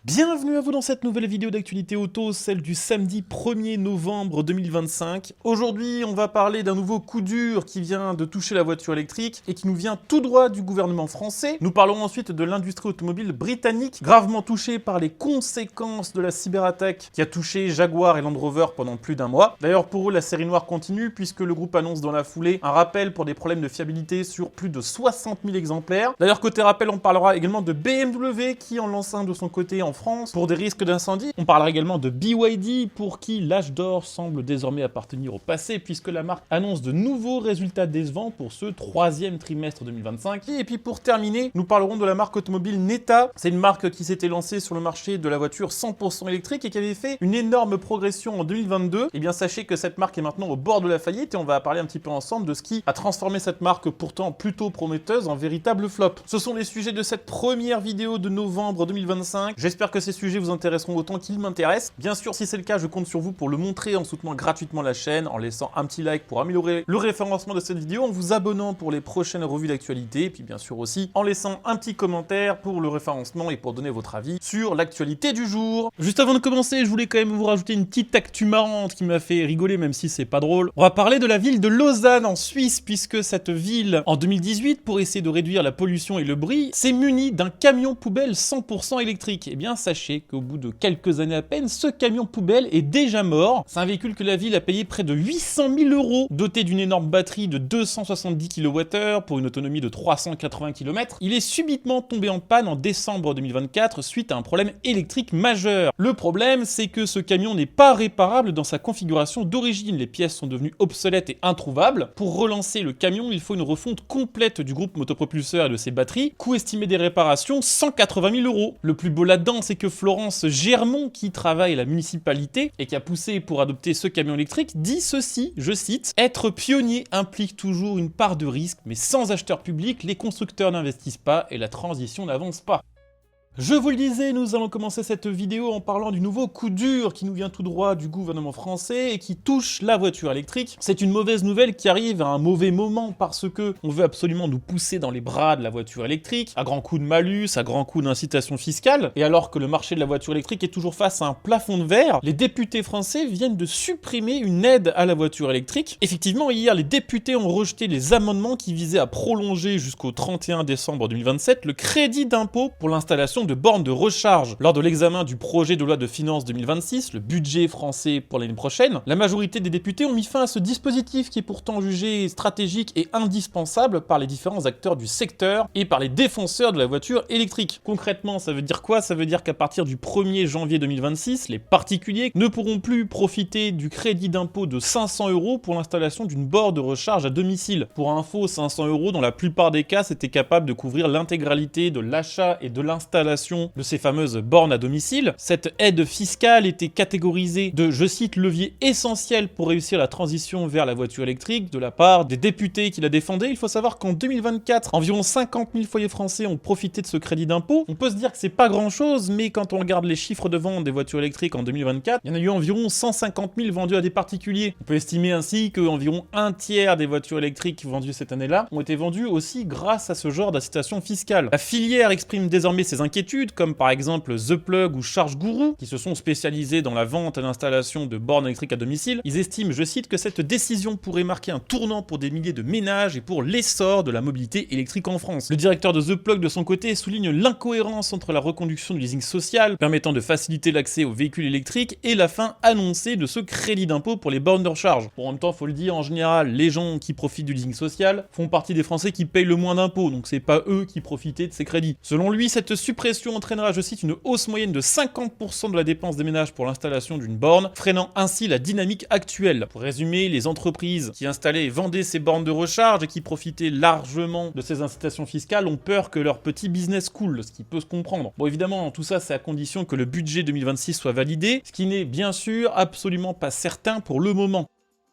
Bienvenue à vous dans cette nouvelle vidéo d'actualité auto, celle du samedi 1er novembre 2025. Aujourd'hui, on va parler d'un nouveau coup dur qui vient de toucher la voiture électrique et qui nous vient tout droit du gouvernement français. Nous parlerons ensuite de l'industrie automobile britannique, gravement touchée par les conséquences de la cyberattaque qui a touché Jaguar et Land Rover pendant plus d'un mois. D'ailleurs, pour eux, la série noire continue puisque le groupe annonce dans la foulée un rappel pour des problèmes de fiabilité sur plus de 60 000 exemplaires. D'ailleurs, côté rappel, on parlera également de BMW qui en lance un de son côté en France pour des risques d'incendie. On parlera également de BYD pour qui l'âge d'or semble désormais appartenir au passé puisque la marque annonce de nouveaux résultats décevants pour ce troisième trimestre 2025. Et puis pour terminer, nous parlerons de la marque automobile Neta. C'est une marque qui s'était lancée sur le marché de la voiture 100% électrique et qui avait fait une énorme progression en 2022. Et bien sachez que cette marque est maintenant au bord de la faillite et on va parler un petit peu ensemble de ce qui a transformé cette marque pourtant plutôt prometteuse en véritable flop. Ce sont les sujets de cette première vidéo de novembre 2025. J'espère que ces sujets vous intéresseront autant qu'ils m'intéressent. Bien sûr, si c'est le cas, je compte sur vous pour le montrer en soutenant gratuitement la chaîne, en laissant un petit like pour améliorer le référencement de cette vidéo, en vous abonnant pour les prochaines revues d'actualité, et puis bien sûr aussi en laissant un petit commentaire pour le référencement et pour donner votre avis sur l'actualité du jour. Juste avant de commencer, je voulais quand même vous rajouter une petite actu marrante qui m'a fait rigoler même si c'est pas drôle. On va parler de la ville de Lausanne en Suisse, puisque cette ville, en 2018, pour essayer de réduire la pollution et le bruit, s'est munie d'un camion poubelle 100% électrique. Eh bien, sachez qu'au bout de quelques années à peine, ce camion poubelle est déjà mort. C'est un véhicule que la ville a payé près de 800 000 €, doté d'une énorme batterie de 270 kWh pour une autonomie de 380 km. Il est subitement tombé en panne en décembre 2024 suite à un problème électrique majeur. Le problème, c'est que ce camion n'est pas réparable dans sa configuration d'origine. Les pièces sont devenues obsolètes et introuvables. Pour relancer le camion, il faut une refonte complète du groupe motopropulseur et de ses batteries. Coût estimé des réparations, 180 000 €. Le plus beau là-dedans, c'est que Florence Germont, qui travaille à la municipalité et qui a poussé pour adopter ce camion électrique, dit ceci, je cite: « Être pionnier implique toujours une part de risque, mais sans acheteur public, les constructeurs n'investissent pas et la transition n'avance pas. » Je vous le disais, nous allons commencer cette vidéo en parlant du nouveau coup dur qui nous vient tout droit du gouvernement français et qui touche la voiture électrique. C'est une mauvaise nouvelle qui arrive à un mauvais moment parce que on veut absolument nous pousser dans les bras de la voiture électrique, à grands coups de malus, à grands coups d'incitation fiscale, et alors que le marché de la voiture électrique est toujours face à un plafond de verre, les députés français viennent de supprimer une aide à la voiture électrique. Effectivement, hier, les députés ont rejeté les amendements qui visaient à prolonger jusqu'au 31 décembre 2027 le crédit d'impôt pour l'installation de bornes de recharge. Lors de l'examen du projet de loi de finances 2026, le budget français pour l'année prochaine, la majorité des députés ont mis fin à ce dispositif qui est pourtant jugé stratégique et indispensable par les différents acteurs du secteur et par les défenseurs de la voiture électrique. Concrètement, ça veut dire quoi? Ça veut dire qu'à partir du 1er janvier 2026, les particuliers ne pourront plus profiter du crédit d'impôt de 500 € pour l'installation d'une borne de recharge à domicile. Pour info, 500 € dans la plupart des cas, c'était capable de couvrir l'intégralité de l'achat et de l'installation de ces fameuses bornes à domicile. Cette aide fiscale était catégorisée de, je cite, levier essentiel pour réussir la transition vers la voiture électrique de la part des députés qui la défendaient. Il faut savoir qu'en 2024, environ 50 000 foyers français ont profité de ce crédit d'impôt. On peut se dire que c'est pas grand chose, mais quand on regarde les chiffres de vente des voitures électriques en 2024, il y en a eu environ 150 000 vendus à des particuliers. On peut estimer ainsi qu'environ un tiers des voitures électriques vendues cette année-là ont été vendues aussi grâce à ce genre d'incitation fiscale. La filière exprime désormais ses inquiétudes, comme par exemple The Plug ou Charge Guru, qui se sont spécialisés dans la vente et l'installation de bornes électriques à domicile. Ils estiment, je cite, que cette décision pourrait marquer un tournant pour des milliers de ménages et pour l'essor de la mobilité électrique en France. Le directeur de The Plug, de son côté, souligne l'incohérence entre la reconduction du leasing social, permettant de faciliter l'accès aux véhicules électriques, et la fin annoncée de ce crédit d'impôt pour les bornes de recharge. Pour en même temps, faut le dire, en général, les gens qui profitent du leasing social font partie des Français qui payent le moins d'impôts, donc c'est pas eux qui profitaient de ces crédits. Selon lui, cette suppression entraînera, je cite, une hausse moyenne de 50% de la dépense des ménages pour l'installation d'une borne, freinant ainsi la dynamique actuelle. Pour résumer, les entreprises qui installaient et vendaient ces bornes de recharge et qui profitaient largement de ces incitations fiscales ont peur que leur petit business coule, ce qui peut se comprendre. Bon, évidemment, tout ça, c'est à condition que le budget 2026 soit validé, ce qui n'est bien sûr absolument pas certain pour le moment.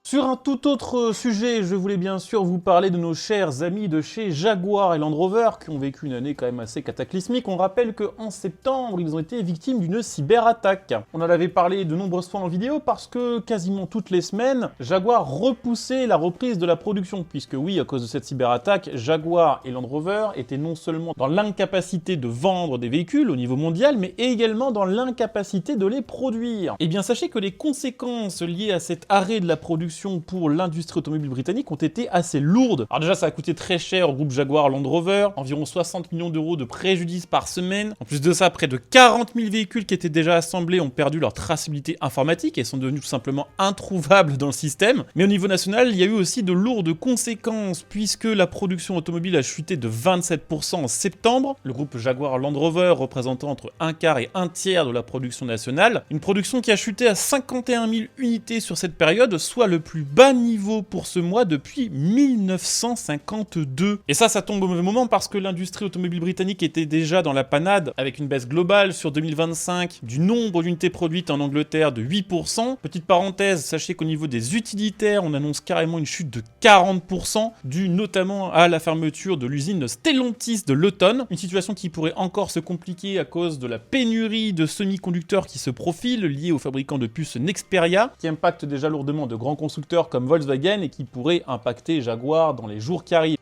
Sur un tout autre sujet, je voulais bien sûr vous parler de nos chers amis de chez Jaguar et Land Rover qui ont vécu une année quand même assez cataclysmique. On rappelle qu'en septembre, ils ont été victimes d'une cyberattaque. On en avait parlé de nombreuses fois en vidéo parce que quasiment toutes les semaines, Jaguar repoussait la reprise de la production. Puisque oui, à cause de cette cyberattaque, Jaguar et Land Rover étaient non seulement dans l'incapacité de vendre des véhicules au niveau mondial, mais également dans l'incapacité de les produire. Et bien sachez que les conséquences liées à cet arrêt de la production pour l'industrie automobile britannique ont été assez lourdes. Alors déjà, ça a coûté très cher au groupe Jaguar Land Rover, environ 60 millions d'euros de préjudice par semaine. En plus de ça, près de 40 000 véhicules qui étaient déjà assemblés ont perdu leur traçabilité informatique et sont devenus tout simplement introuvables dans le système. Mais au niveau national, il y a eu aussi de lourdes conséquences puisque la production automobile a chuté de 27% en septembre. Le groupe Jaguar Land Rover représentant entre un quart et un tiers de la production nationale. Une production qui a chuté à 51 000 unités sur cette période, soit le plus bas niveau pour ce mois depuis 1952. Et ça tombe au mauvais moment parce que l'industrie automobile britannique était déjà dans la panade avec une baisse globale sur 2025 du nombre d'unités produites en Angleterre de 8%. Petite parenthèse, sachez qu'au niveau des utilitaires, on annonce carrément une chute de 40%, due notamment à la fermeture de l'usine Stellantis de Luton. Une situation qui pourrait encore se compliquer à cause de la pénurie de semi-conducteurs qui se profile liée au fabricant de puces Nexperia, qui impacte déjà lourdement de grands constructeurs comme Volkswagen et qui pourrait impacter Jaguar dans les jours qui arrivent.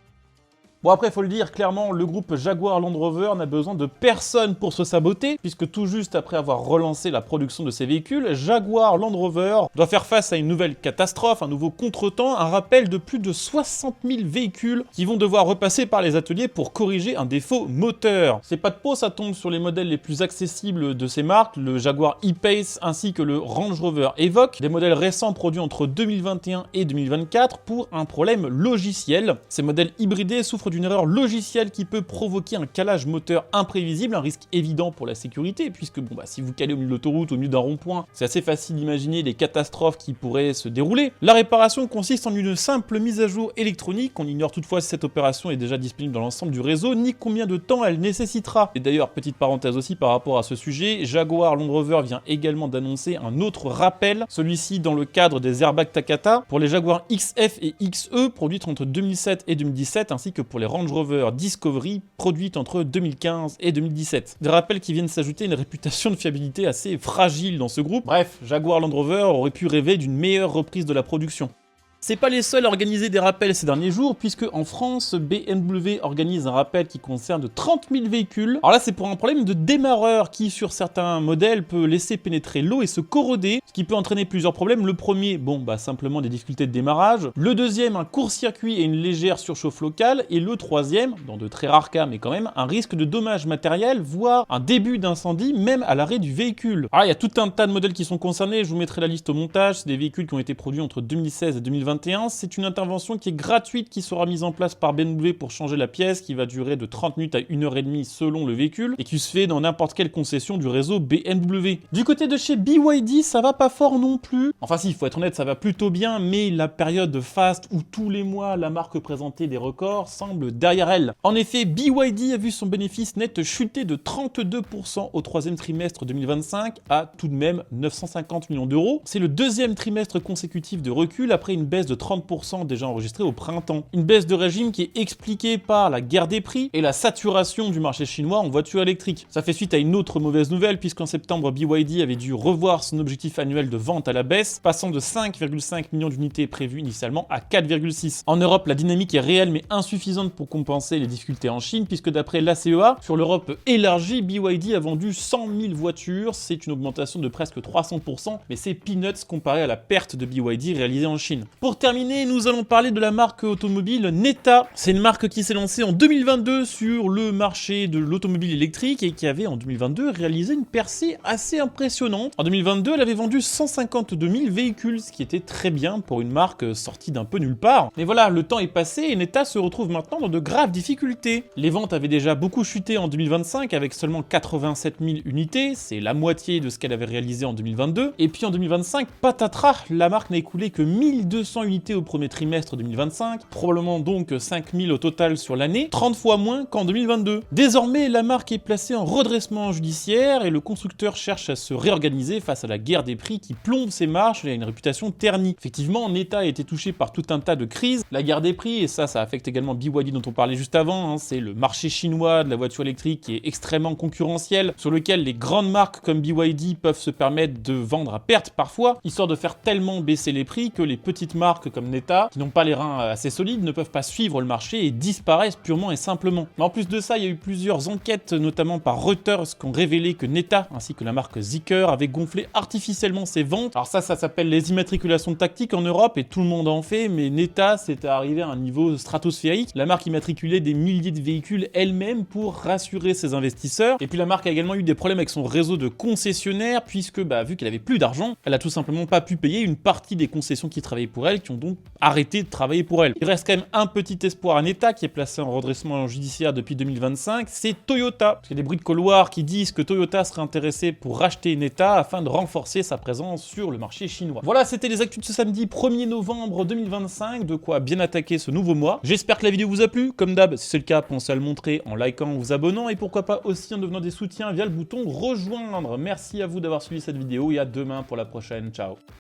Bon après, il faut le dire, clairement, le groupe Jaguar Land Rover n'a besoin de personne pour se saboter, puisque tout juste après avoir relancé la production de ses véhicules, Jaguar Land Rover doit faire face à une nouvelle catastrophe, un nouveau contretemps, un rappel de plus de 60 000 véhicules qui vont devoir repasser par les ateliers pour corriger un défaut moteur. C'est pas de peau, ça tombe sur les modèles les plus accessibles de ces marques, le Jaguar E-Pace ainsi que le Range Rover Evoque, des modèles récents produits entre 2021 et 2024 pour un problème logiciel. Ces modèles hybridés souffrent d'une erreur logicielle qui peut provoquer un calage moteur imprévisible, un risque évident pour la sécurité, puisque si vous calez au milieu de l'autoroute, au milieu d'un rond-point, c'est assez facile d'imaginer les catastrophes qui pourraient se dérouler. La réparation consiste en une simple mise à jour électronique, on ignore toutefois si cette opération est déjà disponible dans l'ensemble du réseau, ni combien de temps elle nécessitera. Et d'ailleurs, petite parenthèse aussi par rapport à ce sujet, Jaguar Land Rover vient également d'annoncer un autre rappel, celui-ci dans le cadre des airbags Takata, pour les Jaguar XF et XE produites entre 2007 et 2017, ainsi que pour les Range Rover Discovery produites entre 2015 et 2017. Des rappels qui viennent s'ajouter à une réputation de fiabilité assez fragile dans ce groupe. Bref, Jaguar Land Rover aurait pu rêver d'une meilleure reprise de la production. C'est pas les seuls à organiser des rappels ces derniers jours, puisque en France, BMW organise un rappel qui concerne 30 000 véhicules. Alors là, c'est pour un problème de démarreur qui, sur certains modèles, peut laisser pénétrer l'eau et se corroder, ce qui peut entraîner plusieurs problèmes. Le premier, simplement des difficultés de démarrage. Le deuxième, un court-circuit et une légère surchauffe locale. Et le troisième, dans de très rares cas, mais quand même, un risque de dommage matériel, voire un début d'incendie, même à l'arrêt du véhicule. Alors, il y a tout un tas de modèles qui sont concernés, je vous mettrai la liste au montage. C'est des véhicules qui ont été produits entre 2016 et 2021. C'est une intervention qui est gratuite qui sera mise en place par BMW pour changer la pièce qui va durer de 30 minutes à 1h30 selon le véhicule et qui se fait dans n'importe quelle concession du réseau BMW. Du côté de chez BYD, ça va pas fort non plus. Enfin si, il faut être honnête, ça va plutôt bien, mais la période faste où tous les mois la marque présentait des records semble derrière elle. En effet, BYD a vu son bénéfice net chuter de 32% au troisième trimestre 2025 à tout de même 950 millions d'euros. C'est le deuxième trimestre consécutif de recul après une baisse de 30% déjà enregistrée au printemps. Une baisse de régime qui est expliquée par la guerre des prix et la saturation du marché chinois en voitures électriques. Ça fait suite à une autre mauvaise nouvelle puisqu'en septembre, BYD avait dû revoir son objectif annuel de vente à la baisse, passant de 5,5 millions d'unités prévues initialement à 4,6. En Europe, la dynamique est réelle mais insuffisante pour compenser les difficultés en Chine puisque d'après l'ACEA, sur l'Europe élargie, BYD a vendu 100 000 voitures, c'est une augmentation de presque 300%, mais c'est peanuts comparé à la perte de BYD réalisée en Chine. Pour terminer, nous allons parler de la marque automobile Neta. C'est une marque qui s'est lancée en 2022 sur le marché de l'automobile électrique et qui avait en 2022 réalisé une percée assez impressionnante. En 2022, elle avait vendu 152 000 véhicules, ce qui était très bien pour une marque sortie d'un peu nulle part. Mais voilà, le temps est passé et Neta se retrouve maintenant dans de graves difficultés. Les ventes avaient déjà beaucoup chuté en 2025 avec seulement 87 000 unités, c'est la moitié de ce qu'elle avait réalisé en 2022. Et puis en 2025, patatras, la marque n'a écoulé que 1200 900 unités au premier trimestre 2025, probablement donc 5000 au total sur l'année, 30 fois moins qu'en 2022. Désormais, la marque est placée en redressement judiciaire et le constructeur cherche à se réorganiser face à la guerre des prix qui plombe ses marches et a une réputation ternie. Effectivement, Neta a été touché par tout un tas de crises, la guerre des prix, et ça affecte également BYD dont on parlait juste avant, c'est le marché chinois de la voiture électrique qui est extrêmement concurrentiel, sur lequel les grandes marques comme BYD peuvent se permettre de vendre à perte parfois, histoire de faire tellement baisser les prix que les petites marques comme Neta, qui n'ont pas les reins assez solides, ne peuvent pas suivre le marché et disparaissent purement et simplement. Mais en plus de ça, il y a eu plusieurs enquêtes, notamment par Reuters, qui ont révélé que Neta, ainsi que la marque Zeekr, avaient gonflé artificiellement ses ventes. Alors ça s'appelle les immatriculations tactiques en Europe et tout le monde en fait, mais Neta, c'était arrivé à un niveau stratosphérique. La marque immatriculait des milliers de véhicules elle-même pour rassurer ses investisseurs. Et puis la marque a également eu des problèmes avec son réseau de concessionnaires, puisque vu qu'elle avait plus d'argent, elle a tout simplement pas pu payer une partie des concessions qui travaillaient pour elle, qui ont donc arrêté de travailler pour elle. Il reste quand même un petit espoir à Neta, qui est placé en redressement judiciaire depuis 2025, c'est Toyota. Parce qu'il y a des bruits de couloir qui disent que Toyota serait intéressé pour racheter Neta afin de renforcer sa présence sur le marché chinois. Voilà, c'était les actus de ce samedi 1er novembre 2025, de quoi bien attaquer ce nouveau mois. J'espère que la vidéo vous a plu. Comme d'hab, si c'est le cas, pensez à le montrer en likant, vous abonnant et pourquoi pas aussi en devenant des soutiens via le bouton rejoindre. Merci à vous d'avoir suivi cette vidéo et à demain pour la prochaine. Ciao.